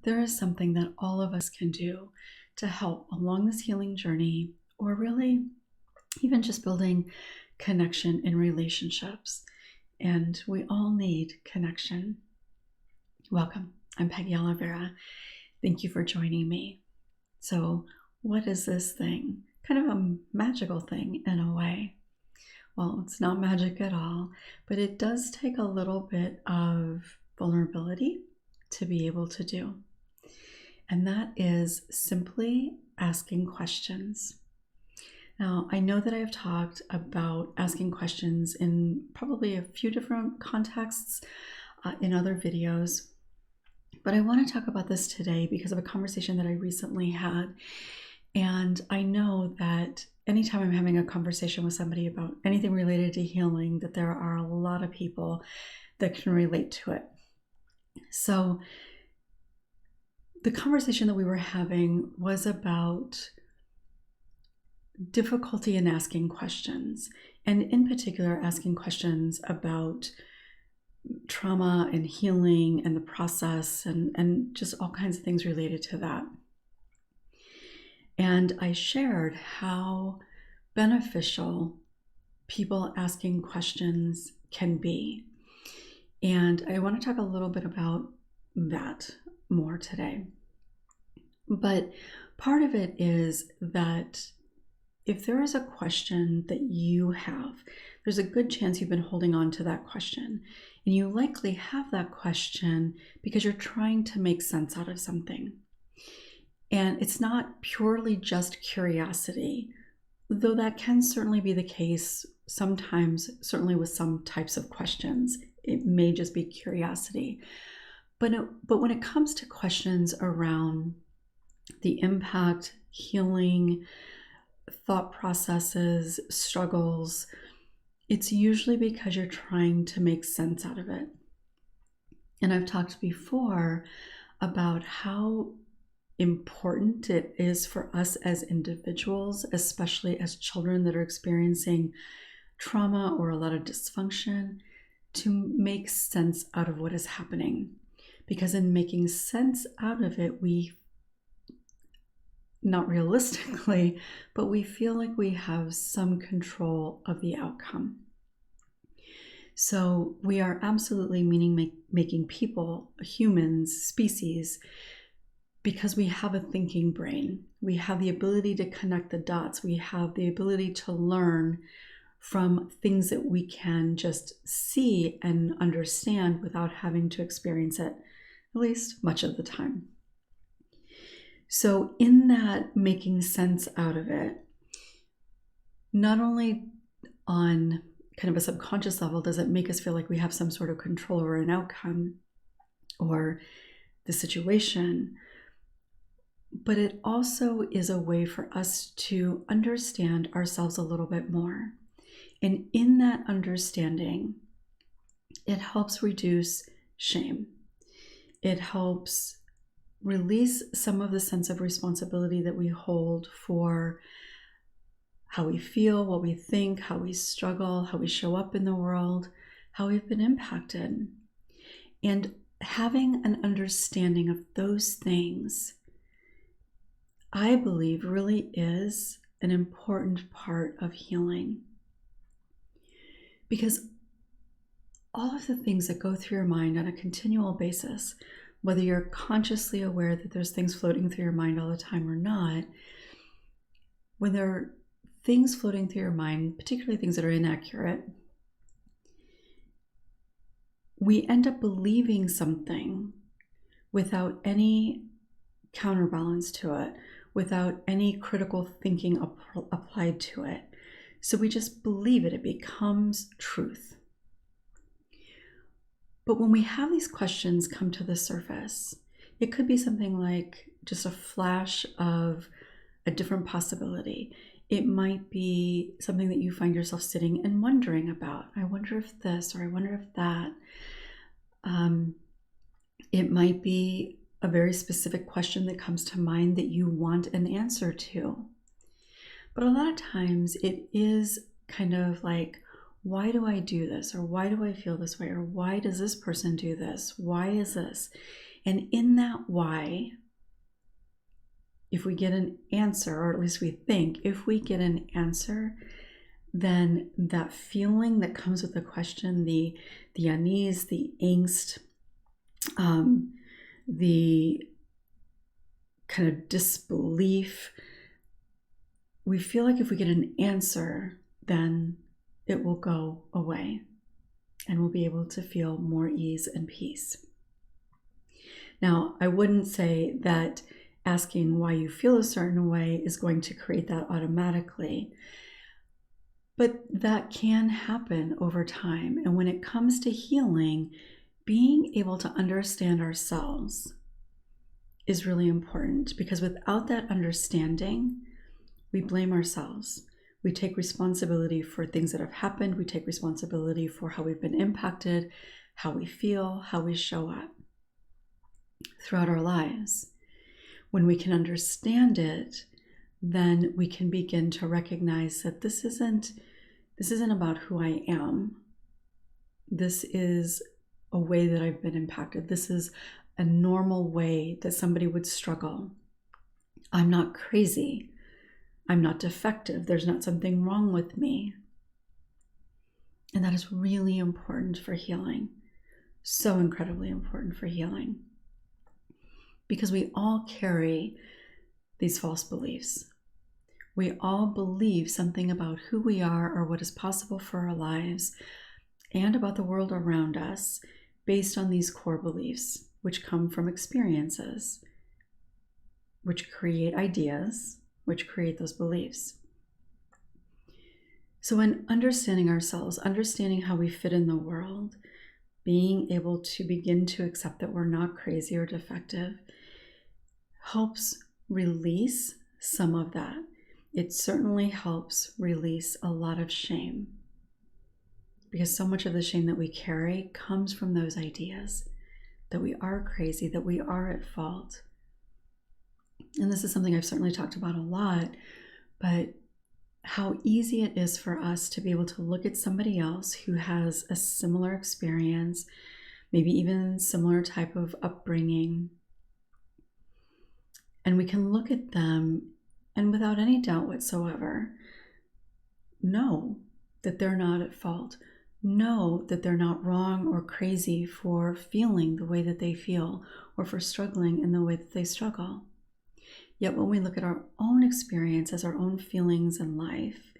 there is something that all of us can do to help along this healing journey, or really even just building connection in relationships. And we all need connection. Welcome. I'm Peggy Oliveira. Thank you for joining me. So, what is this thing? Kind of a magical thing in a way. Well, it's not magic at all, but it does take a little bit of vulnerability to be able to do. And that is simply asking questions. Now, I know that I've talked about asking questions in probably a few different contexts in other videos, but I want to talk about this today because of a conversation that I recently had. And I know that anytime I'm having a conversation with somebody about anything related to healing, that there are a lot of people that can relate to it. So the conversation that we were having was about difficulty in asking questions, and in particular asking questions about trauma and healing and the process and just all kinds of things related to that. And I shared how beneficial people asking questions can be. And I want to talk a little bit about that more today. But part of it is that if there is a question that you have, there's a good chance you've been holding on to that question. And you likely have that question because you're trying to make sense out of something. And it's not purely just curiosity, though that can certainly be the case sometimes, certainly with some types of questions. It may just be curiosity. But when it comes to questions around the impact, healing, thought processes, struggles, it's usually because you're trying to make sense out of it. And I've talked before about how important it is for us as individuals, especially as children that are experiencing trauma or a lot of dysfunction, to make sense out of what is happening. Because in making sense out of it, we, not realistically, but we feel like we have some control of the outcome. So we are absolutely meaning-making people, humans, species, because we have a thinking brain. We have the ability to connect the dots. We have the ability to learn from things that we can just see and understand without having to experience it, at least much of the time. So in that making sense out of it, not only on kind of a subconscious level does it make us feel like we have some sort of control over an outcome or the situation, but it also is a way for us to understand ourselves a little bit more. And in that understanding, it helps reduce shame. It helps release some of the sense of responsibility that we hold for how we feel, what we think, how we struggle, how we show up in the world, how we've been impacted. And having an understanding of those things, I believe, really is an important part of healing. Because all of the things that go through your mind on a continual basis, whether you're consciously aware that there's things floating through your mind all the time or not, when there are things floating through your mind, particularly things that are inaccurate, we end up believing something without any counterbalance to it, without any critical thinking applied to it. So we just believe it. It becomes truth. But when we have these questions come to the surface, it could be something like just a flash of a different possibility. It might be something that you find yourself sitting and wondering about. I wonder if this, or I wonder if that. It might be a very specific question that comes to mind that you want an answer to. But a lot of times it is kind of like, why do I do this? Or why do I feel this way? Or why does this person do this? Why is this? And in that why, if we get an answer, or at least we think, if we get an answer, then that feeling that comes with the question, the unease, the angst, the kind of disbelief, we feel like if we get an answer, then it will go away and we'll be able to feel more ease and peace. Now, I wouldn't say that asking why you feel a certain way is going to create that automatically, but that can happen over time. And when it comes to healing, being able to understand ourselves is really important, because without that understanding, we blame ourselves. We take responsibility for things that have happened. We take responsibility for how we've been impacted, how we feel, how we show up throughout our lives. When we can understand it, then we can begin to recognize that this isn't about who I am. This is a way that I've been impacted. This is a normal way that somebody would struggle. I'm not crazy. I'm not defective. There's not something wrong with me. And that is really important for healing. So incredibly important for healing. Because we all carry these false beliefs. We all believe something about who we are or what is possible for our lives and about the world around us based on these core beliefs, which come from experiences, which create ideas, which create those beliefs. So in understanding ourselves, understanding how we fit in the world, being able to begin to accept that we're not crazy or defective, helps release some of that. It certainly helps release a lot of shame, because so much of the shame that we carry comes from those ideas that we are crazy, that we are at fault. And this is something I've certainly talked about a lot, but how easy it is for us to be able to look at somebody else who has a similar experience, maybe even similar type of upbringing, and we can look at them and without any doubt whatsoever, know that they're not at fault. Know that they're not wrong or crazy for feeling the way that they feel or for struggling in the way that they struggle. Yet when we look at our own experiences, our own feelings in life,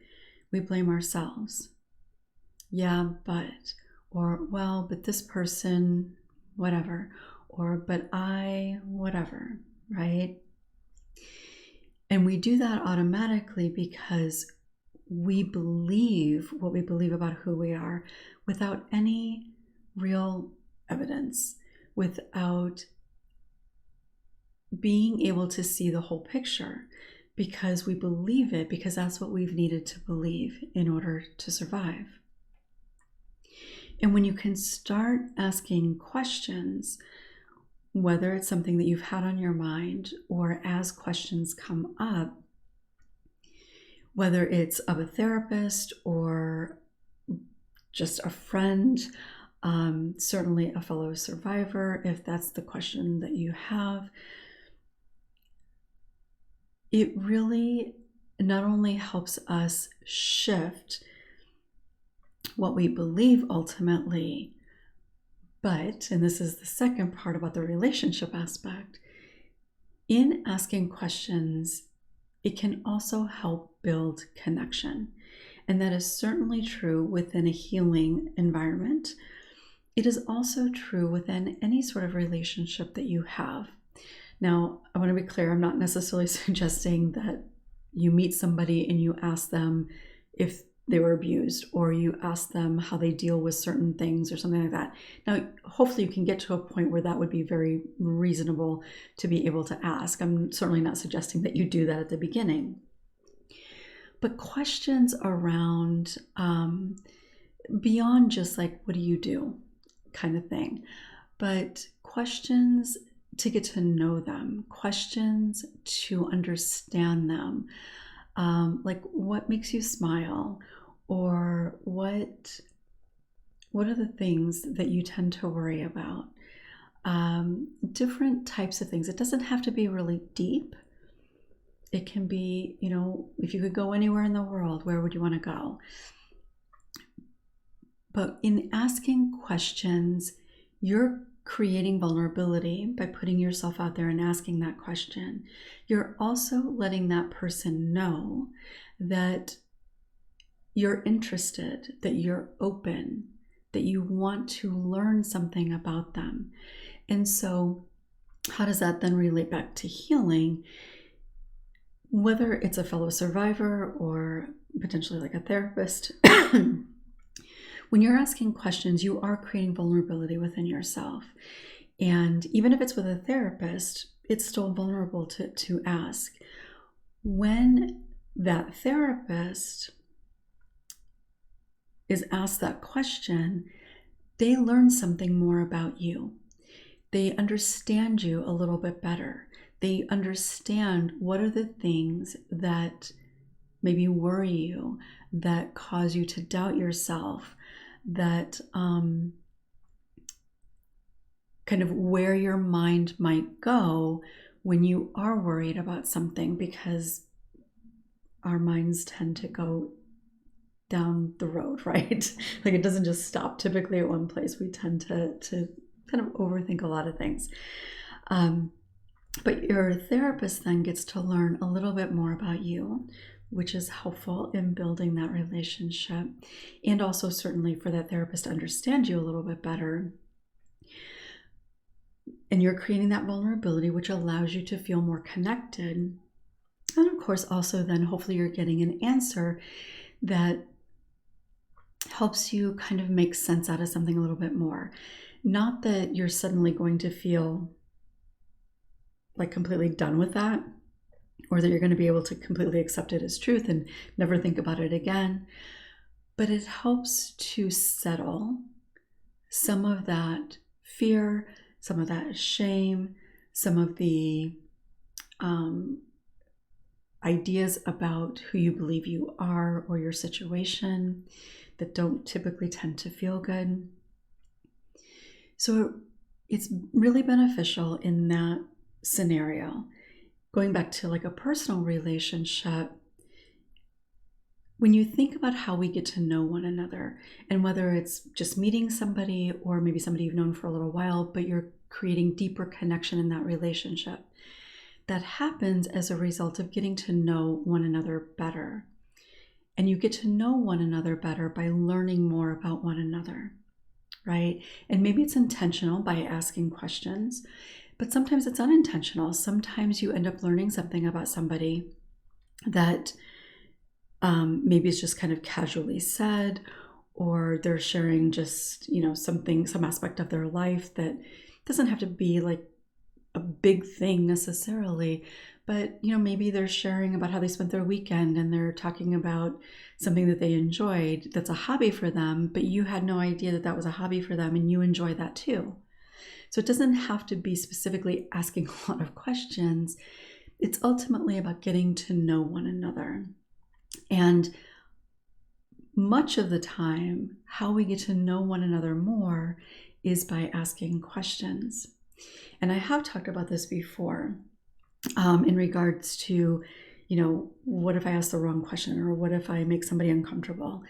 we blame ourselves. Yeah, or well, but this person, whatever, or but I, whatever, right? And we do that automatically because we believe what we believe about who we are without any real evidence, without being able to see the whole picture, because we believe it because that's what we've needed to believe in order to survive. And when you can start asking questions, whether it's something that you've had on your mind or as questions come up, whether it's of a therapist or just a friend, certainly a fellow survivor, if that's the question that you have, it really not only helps us shift what we believe ultimately, but, and this is the second part about the relationship aspect, in asking questions, it can also help build connection. And that is certainly true within a healing environment. It is also true within any sort of relationship that you have. Now, I want to be clear, I'm not necessarily suggesting that you meet somebody and you ask them if they were abused, or you ask them how they deal with certain things or something like that. Now, hopefully you can get to a point where that would be very reasonable to be able to ask. I'm certainly not suggesting that you do that at the beginning. But questions around beyond just like, what do you do kind of thing, but questions to get to know them, questions to understand them, like what makes you smile, or what are the things that you tend to worry about? different types of things. It doesn't have to be really deep. It can be, if you could go anywhere in the world, where would you want to go? But in asking questions, you're creating vulnerability by putting yourself out there and asking that question. You're also letting that person know that you're interested, that you're open, that you want to learn something about them. And so how does that then relate back to healing? Whether it's a fellow survivor or potentially like a therapist, when you're asking questions, you are creating vulnerability within yourself. And even if it's with a therapist, it's still vulnerable to ask. When that therapist is asked that question, they learn something more about you. They understand you a little bit better. They understand what are the things that maybe worry you, that cause you to doubt yourself, that kind of where your mind might go when you are worried about something, because our minds tend to go down the road, right? Like it doesn't just stop typically at one place. We tend to kind of overthink a lot of things. But your therapist then gets to learn a little bit more about you, which is helpful in building that relationship, and also certainly for that therapist to understand you a little bit better. And you're creating that vulnerability, which allows you to feel more connected. And of course, also then hopefully you're getting an answer that helps you kind of make sense out of something a little bit more. Not that you're suddenly going to feel like completely done with that, or that you're going to be able to completely accept it as truth and never think about it again. But it helps to settle some of that fear, some of that shame, some of the ideas about who you believe you are or your situation that don't typically tend to feel good. So it's really beneficial in that scenario. Going back to like a personal relationship, when you think about how we get to know one another, and whether it's just meeting somebody or maybe somebody you've known for a little while, but you're creating deeper connection in that relationship, that happens as a result of getting to know one another better. And you get to know one another better by learning more about one another, right? And maybe it's intentional by asking questions, but sometimes it's unintentional. Sometimes you end up learning something about somebody that maybe it's just kind of casually said, or they're sharing just, some aspect of their life that doesn't have to be like a big thing necessarily, but maybe they're sharing about how they spent their weekend, and they're talking about something that they enjoyed that's a hobby for them, but you had no idea that that was a hobby for them, and you enjoy that too. So it doesn't have to be specifically asking a lot of questions. It's ultimately about getting to know one another. And much of the time, how we get to know one another more is by asking questions. And I have talked about this before in regards to, what if I ask the wrong question, or what if I make somebody uncomfortable?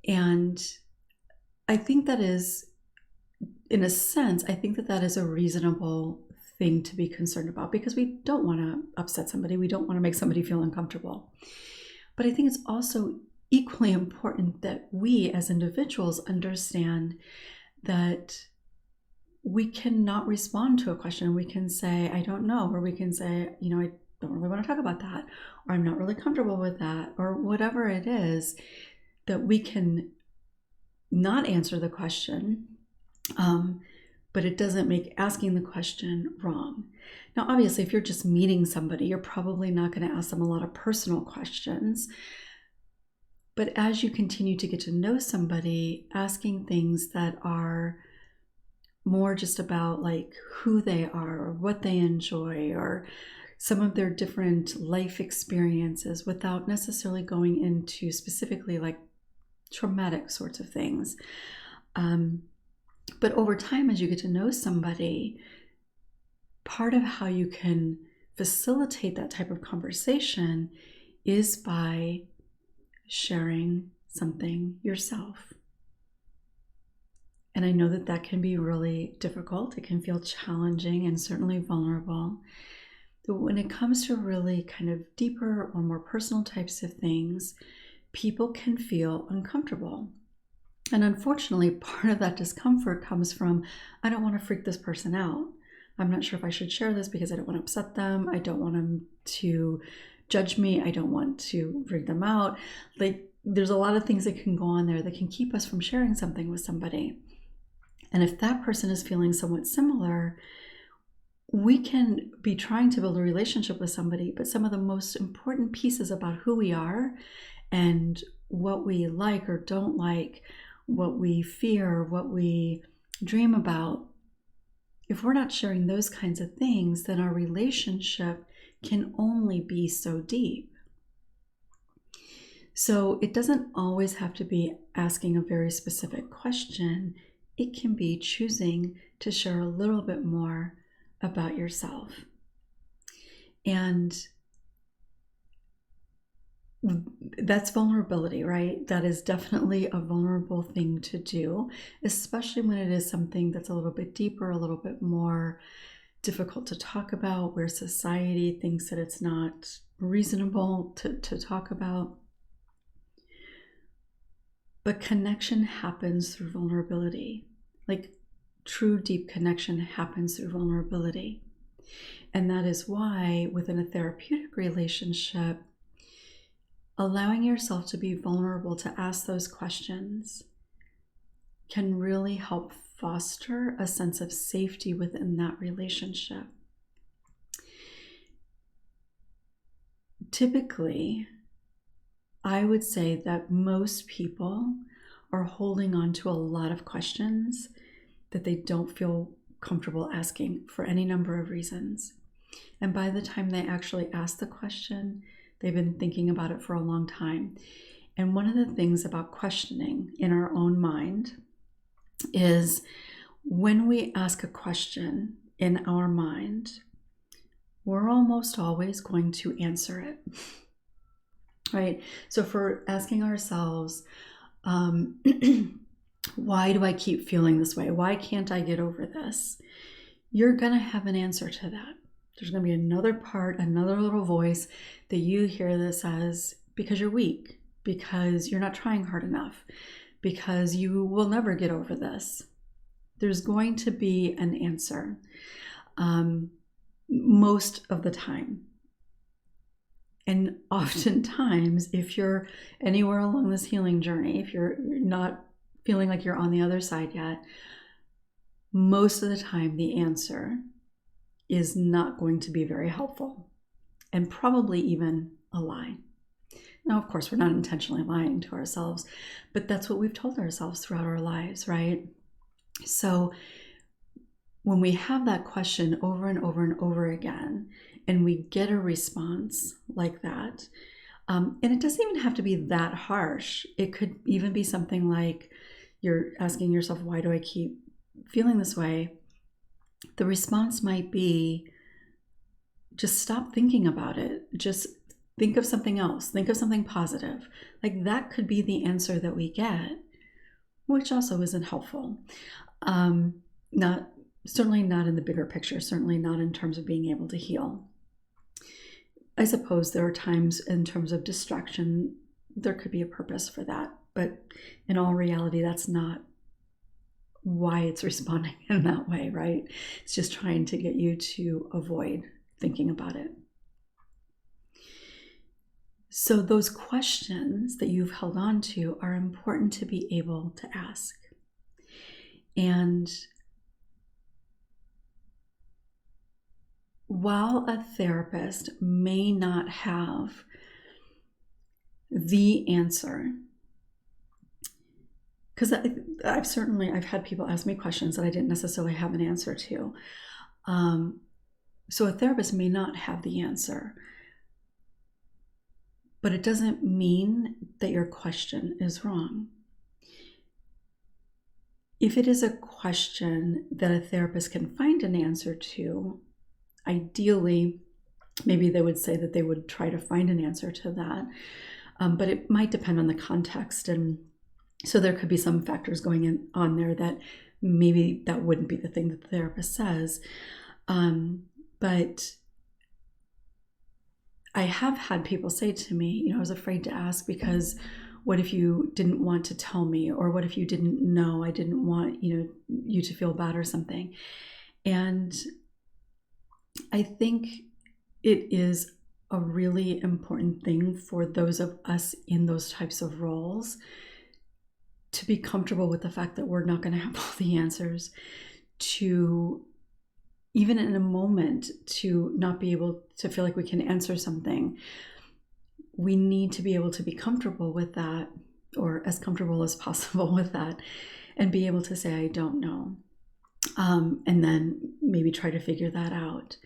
And I think that is, in a sense, I think that is a reasonable thing to be concerned about, because we don't want to upset somebody. We don't want to make somebody feel uncomfortable. But I think it's also equally important that we as individuals understand that we cannot respond to a question. We can say, I don't know, or we can say, I don't really want to talk about that, or I'm not really comfortable with that, or whatever it is, that we can not answer the question, but it doesn't make asking the question wrong. Now, obviously, if you're just meeting somebody, you're probably not going to ask them a lot of personal questions. But as you continue to get to know somebody, asking things that are more just about like who they are, or what they enjoy, or some of their different life experiences, without necessarily going into specifically like traumatic sorts of things. But over time, as you get to know somebody, part of how you can facilitate that type of conversation is by sharing something yourself. And I know that that can be really difficult. It can feel challenging and certainly vulnerable. But when it comes to really kind of deeper or more personal types of things, people can feel uncomfortable. And unfortunately, part of that discomfort comes from, I don't want to freak this person out. I'm not sure if I should share this because I don't want to upset them. I don't want them to judge me. I don't want to freak them out. Like, there's a lot of things that can go on there that can keep us from sharing something with somebody. And if that person is feeling somewhat similar, we can be trying to build a relationship with somebody, but some of the most important pieces about who we are and what we like or don't like, what we fear, what we dream about, if we're not sharing those kinds of things, then our relationship can only be so deep. So it doesn't always have to be asking a very specific question. It can be choosing to share a little bit more about yourself. And that's vulnerability, right? That is definitely a vulnerable thing to do, especially when it is something that's a little bit deeper, a little bit more difficult to talk about, where society thinks that it's not reasonable to talk about. But connection happens through vulnerability. Like, true deep connection happens through vulnerability. And that is why within a therapeutic relationship, allowing yourself to be vulnerable to ask those questions can really help foster a sense of safety within that relationship. Typically, I would say that most people are holding on to a lot of questions that they don't feel comfortable asking for any number of reasons. And by the time they actually ask the question, they've been thinking about it for a long time. And one of the things about questioning in our own mind is when we ask a question in our mind, we're almost always going to answer it. Right? So for asking ourselves, why do I keep feeling this way? Why can't I get over this? You're going to have an answer to that. There's going to be another part, another little voice that you hear this as because you're weak, because you're not trying hard enough, because you will never get over this. There's going to be an answer most of the time. And oftentimes, if you're anywhere along this healing journey, if you're not feeling like you're on the other side yet, most of the time the answer is not going to be very helpful and probably even a lie. Now, of course, we're not intentionally lying to ourselves, but that's what we've told ourselves throughout our lives, right? So when we have that question over and over and over again, and we get a response like that, and it doesn't even have to be that harsh. It could even be something like you're asking yourself, why do I keep feeling this way? The response might be, just stop thinking about it. Just think of something else. Think of something positive. Like, that could be the answer that we get, which also isn't helpful. Certainly not in the bigger picture, certainly not in terms of being able to heal. I suppose there are times in terms of distraction, there could be a purpose for that. But in all reality, that's not why it's responding in that way, right? It's just trying to get you to avoid thinking about it. So those questions that you've held on to are important to be able to ask. And while a therapist may not have the answer, because I've had people ask me questions that I didn't necessarily have an answer to. So a therapist may not have the answer, but it doesn't mean that your question is wrong. if it is a question that a therapist can find an answer to, ideally, maybe they would say that they would try to find an answer to that. But it might depend on the context. And so there could be some factors going on there that maybe that wouldn't be the thing that the therapist says. But I have had people say to me, I was afraid to ask because what if you didn't want to tell me? Or what if you didn't know? I didn't want, you to feel bad or something. And I think it is a really important thing for those of us in those types of roles to be comfortable with the fact that we're not going to have all the answers, to even in a moment to not be able to feel like we can answer something. We need to be able to be comfortable with that, or as comfortable as possible with that, and be able to say, I don't know. And then maybe try to figure that out.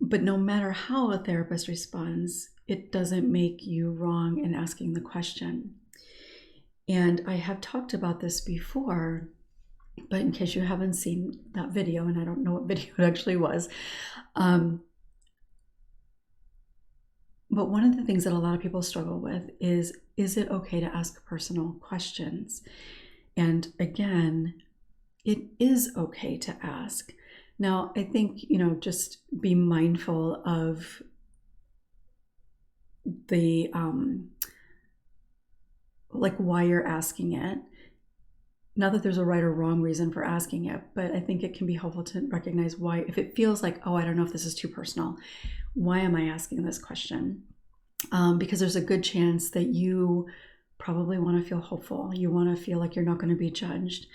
But no matter how a therapist responds, it doesn't make you wrong in asking the question. And I have talked about this before, but in case you haven't seen that video, and I don't know what video it actually was, but one of the things that a lot of people struggle with is it okay to ask personal questions? And again, it is okay to ask. Now, I think, just be mindful of the, why you're asking it. Not that there's a right or wrong reason for asking it, but I think it can be helpful to recognize why, if it feels like, I don't know if this is too personal, why am I asking this question? Because there's a good chance that you probably want to feel hopeful. You want to feel like you're not going to be judged.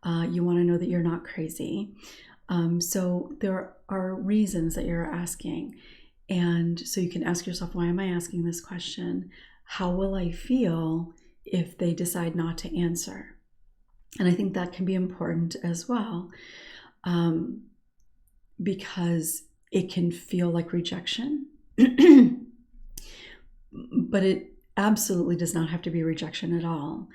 You want to know that you're not crazy. So there are reasons that you're asking. And so you can ask yourself, why am I asking this question? How will I feel if they decide not to answer? And I think that can be important as well, because it can feel like rejection, but it absolutely does not have to be rejection at all.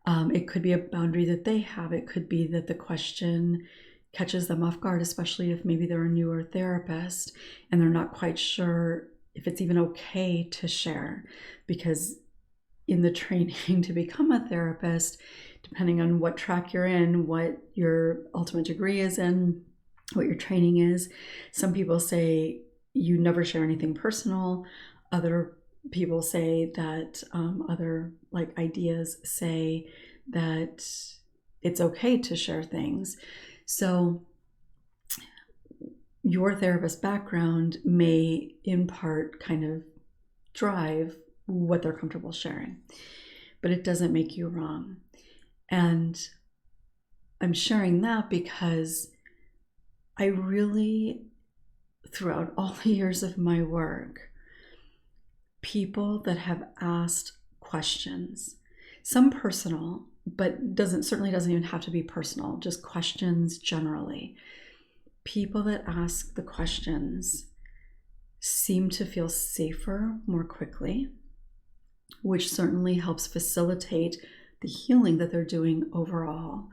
It could be a boundary that they have. It could be that the question catches them off guard, especially if maybe they're a newer therapist and they're not quite sure if it's even okay to share, because in the training to become a therapist, depending on what track you're in, what your ultimate degree is in, what your training is, some people say you never share anything personal. Other people say that other ideas say that it's okay to share things. So your therapist background may in part kind of drive what they're comfortable sharing, but it doesn't make you wrong. And I'm sharing that because I really, throughout all the years of my work, people that have asked questions, some personal, but certainly doesn't even have to be personal, just questions generally. People that ask the questions seem to feel safer more quickly, which certainly helps facilitate the healing that they're doing overall.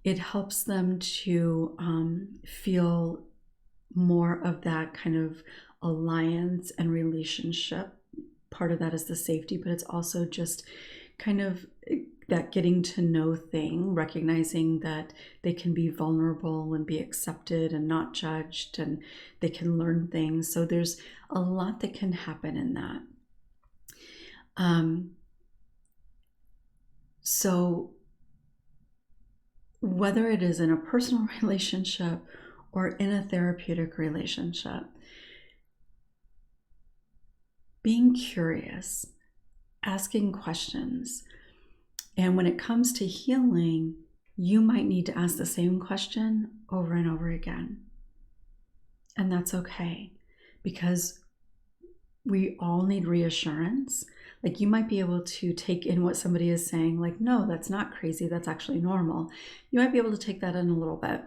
It helps them to feel more of that kind of alliance and relationship. Part of that is the safety, but it's also just kind of that getting to know thing, recognizing that they can be vulnerable and be accepted and not judged, and they can learn things. So there's a lot that can happen in that. So whether it is in a personal relationship or in a therapeutic relationship, being curious, asking questions. And when it comes to healing, you might need to ask the same question over and over again. And that's okay, because we all need reassurance. You might be able to take in what somebody is saying, no, that's not crazy, that's actually normal. You might be able to take that in a little bit.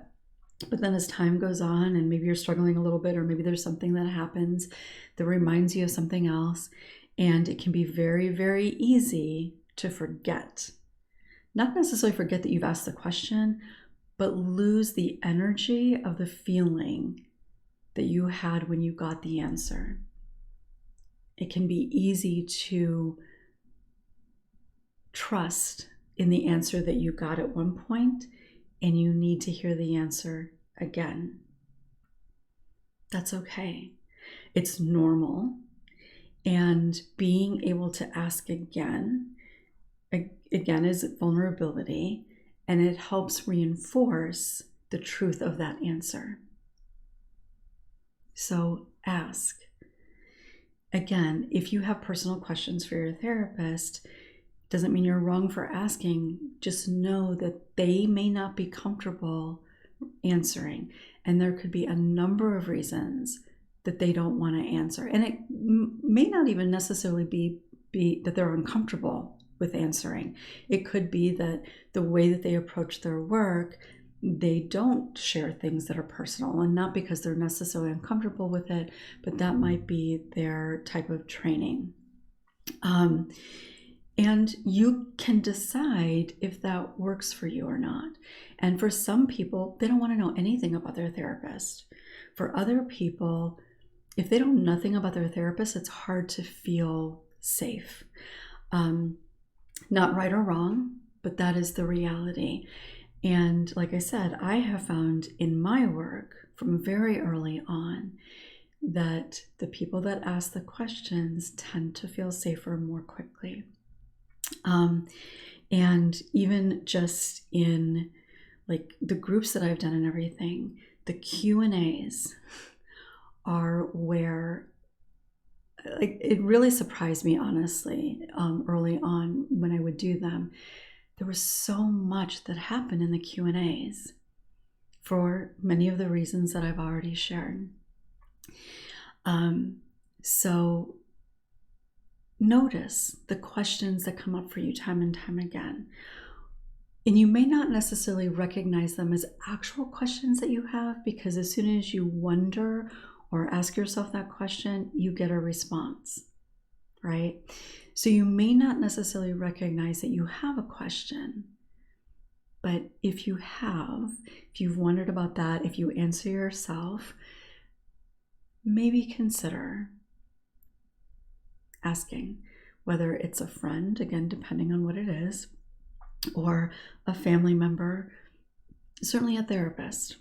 But then as time goes on and maybe you're struggling a little bit, or maybe there's something that happens that reminds you of something else, and it can be very, very easy to forget. not necessarily forget that you've asked the question, but lose the energy of the feeling that you had when you got the answer. It can be easy to trust in the answer that you got at one point, and you need to hear the answer again. That's okay. It's normal. And being able to ask again is vulnerability, and it helps reinforce the truth of that answer. So ask. Again, if you have personal questions for your therapist, doesn't mean you're wrong for asking. Just know that they may not be comfortable answering, and there could be a number of reasons that they don't want to answer. And it may not even necessarily be that they're uncomfortable with answering. It could be that the way that they approach their work, they don't share things that are personal, and not because they're necessarily uncomfortable with it, but that might be their type of training. And you can decide if that works for you or not. And for some people, they don't want to know anything about their therapist. For other people, if they know nothing about their therapist, it's hard to feel safe. Not right or wrong, but that is the reality. And like I said, I have found in my work from very early on that the people that ask the questions tend to feel safer more quickly. And even just in like the groups that I've done and everything, the Q&As are where, like, it really surprised me, honestly, early on when I would do them. There was so much that happened in the Q&As for many of the reasons that I've already shared. So notice the questions that come up for you time and time again. And you may not necessarily recognize them as actual questions that you have, because as soon as you wonder or ask yourself that question, you get a response, right? So you may not necessarily recognize that you have a question, but if you've wondered about that, if you answer yourself, maybe consider asking, whether it's a friend, again, depending on what it is, or a family member, certainly a therapist.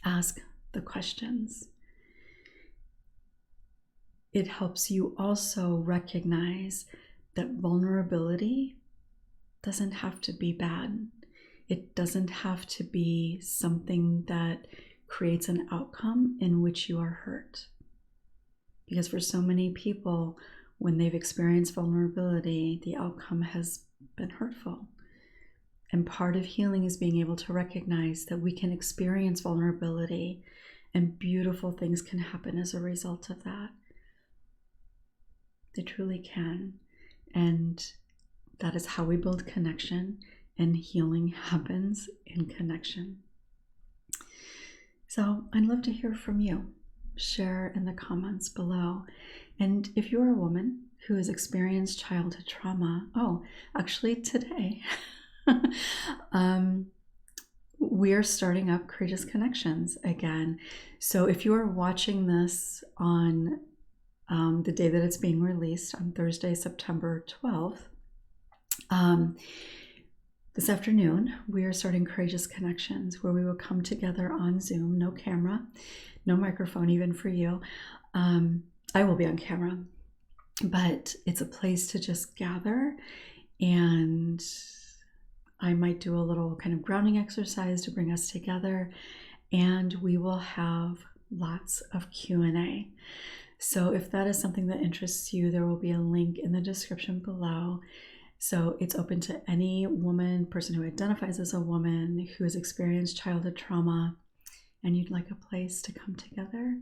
Ask the questions. It helps you also recognize that vulnerability doesn't have to be bad. It doesn't have to be something that creates an outcome in which you are hurt. Because for so many people, when they've experienced vulnerability, the outcome has been hurtful. And part of healing is being able to recognize that we can experience vulnerability and beautiful things can happen as a result of that. They truly can. And that is how we build connection, and healing happens in connection. So I'd love to hear from you. Share in the comments below. And if you're a woman who has experienced childhood trauma, actually today, we're starting up Courageous Connections again. So if you are watching this on the day that it's being released, on Thursday, September 12th, this afternoon, we are starting Courageous Connections, where we will come together on Zoom, no camera, no microphone even for you. I will be on camera, but it's a place to just gather, and I might do a little kind of grounding exercise to bring us together, and we will have lots of Q&A. So if that is something that interests you, there will be a link in the description below. So it's open to any woman, person who identifies as a woman, who has experienced childhood trauma, and you'd like a place to come together.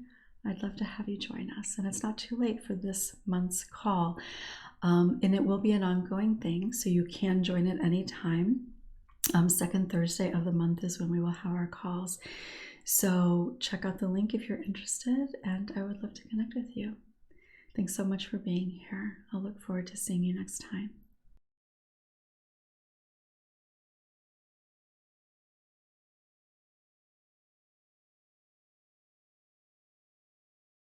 I'd love to have you join us. And it's not too late for this month's call. And it will be an ongoing thing, so you can join at any time. Second Thursday of the month is when we will have our calls. So check out the link if you're interested, and I would love to connect with you. Thanks so much for being here. I'll look forward to seeing you next time.